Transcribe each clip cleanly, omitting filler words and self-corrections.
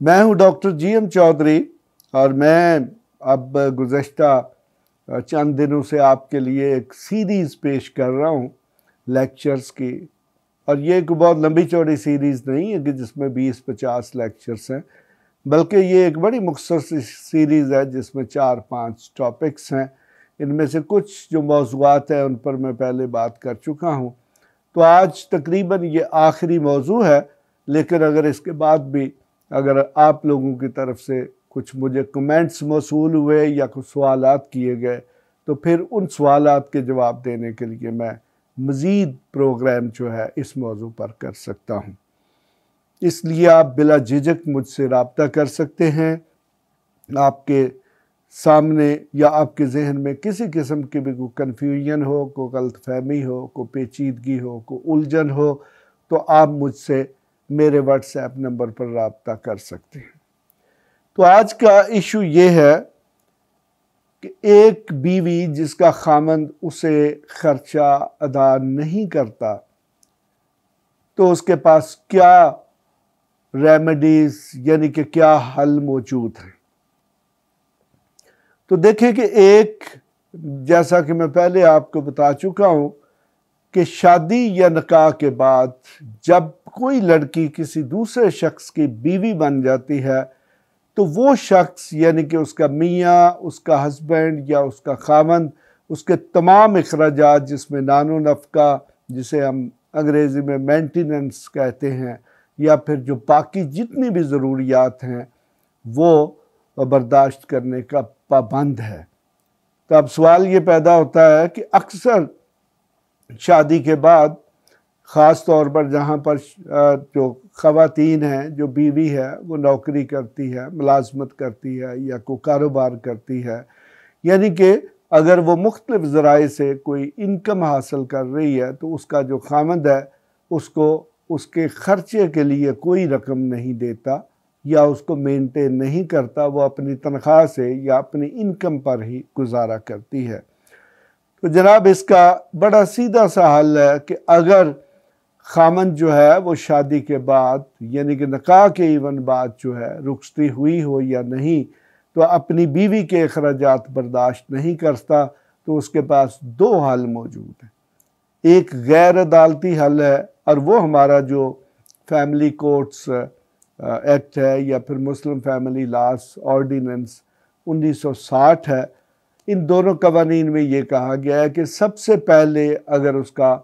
मैं हूं doctor GM Chaudhary और मैं अब गुज़श्ता चंद दिनों से आपके लिए एक सीरीज़ पेश कर रहा हूं लेक्चर्स की। और ये एक बहुत लंबी चौड़ी सीरीज़ नहीं है कि जिसमें 20-50 लेक्चर्स हैं, बल्कि ये एक बड़ी मुख्तसर सीरीज़ है जिसमें 4-5 टॉपिक्स हैं। इनमें से कुछ जो मौज़ूआत हैं उन पर मैं पहले बात कर चुका हूँ, तो आज तकरीबन ये आखिरी मौजू है। लेकिन अगर इसके बाद भी अगर आप लोगों की तरफ से कुछ मुझे कमेंट्स मौसूल हुए या कुछ सवालात किए गए, तो फिर उन सवालात के जवाब देने के लिए मैं मज़ीद प्रोग्राम जो है इस मौजू पर कर सकता हूँ। इसलिए आप बिला झिझक मुझसे रब्ता कर सकते हैं। आपके सामने या आपके जहन में किसी किस्म की भी कोई कन्फ्यूजन हो, कोई गलतफहमी हो, कोई पेचीदगी हो, कोई उलझन हो, तो आप मुझसे मेरे व्हाट्सएप नंबर पर रब्ता कर सकते हैं। तो आज का इशू ये है कि एक बीवी जिसका खामंद उसे खर्चा अदा नहीं करता, तो उसके पास क्या रेमेडीज यानी कि क्या हल मौजूद है। तो देखें कि एक, जैसा कि मैं पहले आपको बता चुका हूं कि शादी या निकाह के बाद जब कोई लड़की किसी दूसरे शख्स की बीवी बन जाती है, तो वो शख्स यानी कि उसका मियाँ, उसका हस्बैंड या उसका खामंद, उसके तमाम अखराजात जिसमें नानो नफ़का, जिसे हम अंग्रेज़ी में मेंटेनेंस कहते हैं, या फिर जो बाकी जितनी भी ज़रूरियात हैं वो बर्दाश्त करने का पाबंद है। तो अब सवाल ये पैदा होता है कि अक्सर शादी के बाद, ख़ास तौर पर जहाँ पर जो ख़वातीन हैं, जो बीवी है वो नौकरी करती है, मुलाजमत करती है या कोई कारोबार करती है, यानी कि अगर वो मुख्तलिफ ज़राए से कोई इनकम हासिल कर रही है, तो उसका जो खामंद है उसको उसके ख़र्चे के लिए कोई रकम नहीं देता या उसको मेंटेन नहीं करता। वो अपनी तनख्वाह से या अपनी इनकम पर ही गुजारा करती है। तो जनाब, इसका बड़ा सीधा सा हल है कि अगर खामंद जो है वो शादी के बाद यानी कि निकाह के इवन बाद जो है रुखसती हुई हो या नहीं, तो अपनी बीवी के अखराजात बर्दाश्त नहीं करता, तो उसके पास दो हल मौजूद हैं। एक गैर अदालती हल है और वो हमारा जो फैमिली कोर्ट्स एक्ट है या फिर मुस्लिम फैमिली लॉस ऑर्डिनेंस 1960 है। इन दोनों कवानीन में ये कहा गया है कि सबसे पहले अगर उसका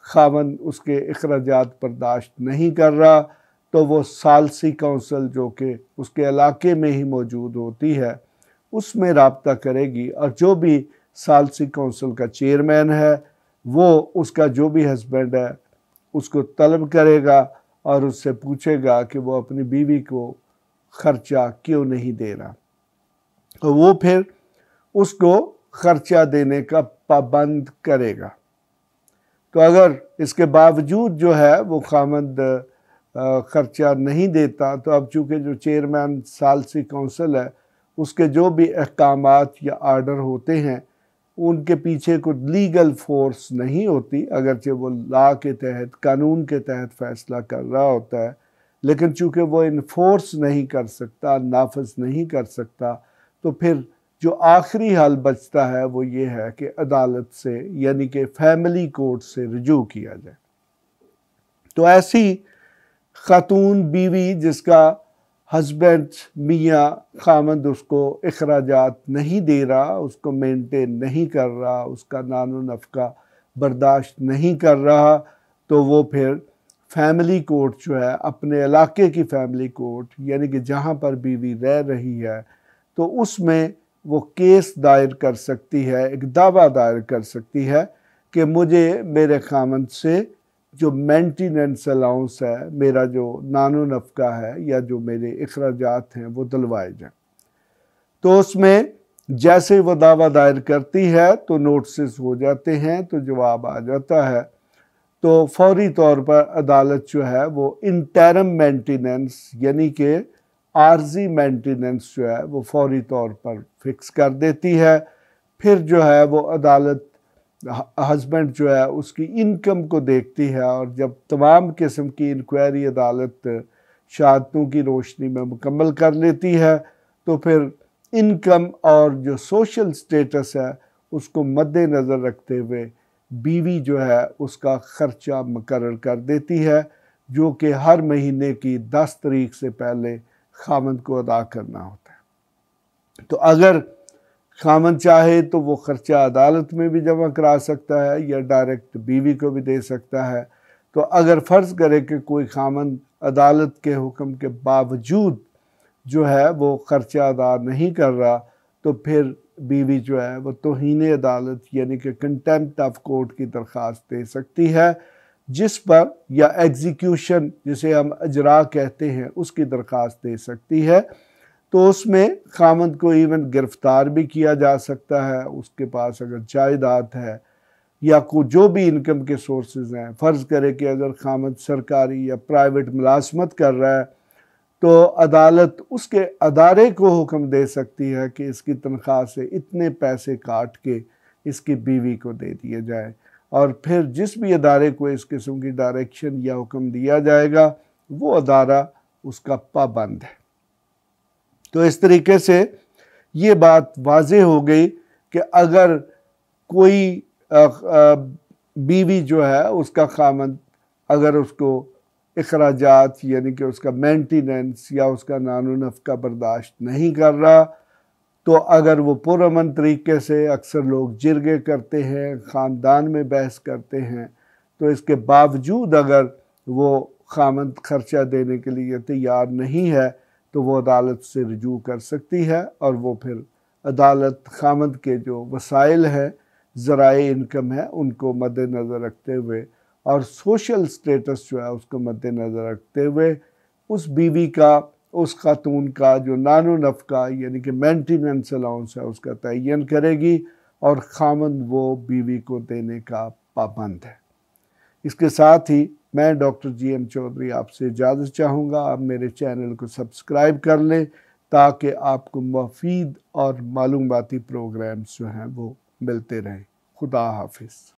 खामंद उसके अखराजात बर्दाश्त नहीं कर रहा, तो वो सालसी काउंसिल जो कि उसके इलाके में ही मौजूद होती है उसमें रब्ता करेगी, और जो भी सालसी काउंसिल का चेयरमैन है वो उसका जो भी हस्बैंड है उसको तलब करेगा और उससे पूछेगा कि वो अपनी बीवी को खर्चा क्यों नहीं दे रहा, तो वो फिर उसको खर्चा देने का पाबंद करेगा। तो अगर इसके बावजूद जो है वो खामंद खर्चा नहीं देता, तो अब चूँकि जो चेयरमैन सालसी काउंसिल है उसके जो भी अहकामात या आर्डर होते हैं उनके पीछे कोई लीगल फोर्स नहीं होती, अगरचे वो लॉ के तहत, कानून के तहत फैसला कर रहा होता है, लेकिन चूँकि वो इन्फोर्स नहीं कर सकता, नाफज नहीं कर सकता, तो फिर जो आखिरी हल बचता है वो ये है कि अदालत से यानी कि फैमिली कोर्ट से रुजू किया जाए। तो ऐसी खातून बीवी जिसका हस्बैंड मियाँ खामंद उसको अखराजात नहीं दे रहा, उसको मेंटेन नहीं कर रहा, उसका नानो नफ़का बर्दाश्त नहीं कर रहा, तो वो फिर फैमिली कोर्ट जो है, अपने इलाके की फैमिली कोर्ट यानी कि जहाँ पर बीवी रह रही है, तो उसमें वो केस दायर कर सकती है, एक दावा दायर कर सकती है कि मुझे मेरे खामंद से जो मेंटेनेंस अलाउंस है, मेरा जो नानो नफ़का है या जो मेरे अखराजात हैं वो दिलवाए जाएं। तो उसमें जैसे वो दावा दायर करती है तो नोटिस हो जाते हैं, तो जवाब आ जाता है, तो फौरी तौर पर अदालत जो है वो इंटरम मेंटेनेंस यानी कि आर्जी मेंटेनेंस जो है वो फौरी तौर पर फिक्स कर देती है। फिर जो है वो अदालत हस्बैंड जो है उसकी इनकम को देखती है, और जब तमाम किस्म की इंक्वायरी अदालत शहादतों की रोशनी में मुकम्मल कर लेती है, तो फिर इनकम और जो सोशल स्टेटस है उसको मद्देनज़र रखते हुए बीवी जो है उसका ख़र्चा मुकर्रर कर देती है, जो कि हर महीने की 10 तारीख से पहले खामद को अदा करना होता है। तो अगर खामद चाहे तो वो ख़र्चा अदालत में भी जमा करा सकता है या डायरेक्ट बीवी को भी दे सकता है। तो अगर फ़र्ज़ करे कि कोई खामद अदालत के हुक्म के बावजूद जो है वो ख़र्चा अदा नहीं कर रहा, तो फिर बीवी जो है वो तौहीन अदालत यानी कि कंटेम्प्ट ऑफ कोर्ट की दरख्वास्त दे सकती है, जिस पर या एग्जीक्यूशन जिसे हम अजरा कहते हैं उसकी दरख्वास्त दे सकती है। तो उसमें खामद को इवन गिरफ्तार भी किया जा सकता है, उसके पास अगर जायदाद है या को जो भी इनकम के सोर्सेज हैं। फ़र्ज़ करे कि अगर खामद सरकारी या प्राइवेट मुलाजमत कर रहा है तो अदालत उसके अदारे को हुक्म दे सकती है कि इसकी तनख्वाह से इतने पैसे काट के इसकी बीवी को दे दिए जाए, और फिर जिस भी अदारे को इस किस्म की डायरेक्शन या हुक्म दिया जाएगा वो अदारा उसका पाबंद है। तो इस तरीके से ये बात वाज़ेह हो गई कि अगर कोई बीवी जो है उसका खामद अगर उसको अखराजात यानी कि उसका मेंटेनेंस या उसका नानो नफ़का बर्दाश्त नहीं कर रहा, तो अगर वो पुरअमन तरीके से, अक्सर लोग जिरगे करते हैं, ख़ानदान में बहस करते हैं, तो इसके बावजूद अगर वो खामद खर्चा देने के लिए तैयार नहीं है तो वो अदालत से रुजू कर सकती है, और वो फिर अदालत खामद के जो वसाइल हैं, ज़राए इनकम है, उनको मद्देनज़र रखते हुए और सोशल स्टेटस जो है उसको मद्देनज़र रखते हुए उस बीवी का, उस खातून का जो नानो नफ़का यानी कि मेंटेनेंस अलाउंस है उसका तयन करेगी, और खामद वो बीवी को देने का पाबंद है। इसके साथ ही मैं डॉक्टर GM चौधरी आपसे इजाज़त चाहूँगा। आप मेरे चैनल को सब्सक्राइब कर लें ताकि आपको मुफीद और मालूमाती प्रोग्राम्स जो हैं वो मिलते रहें। खुदा हाफिज़।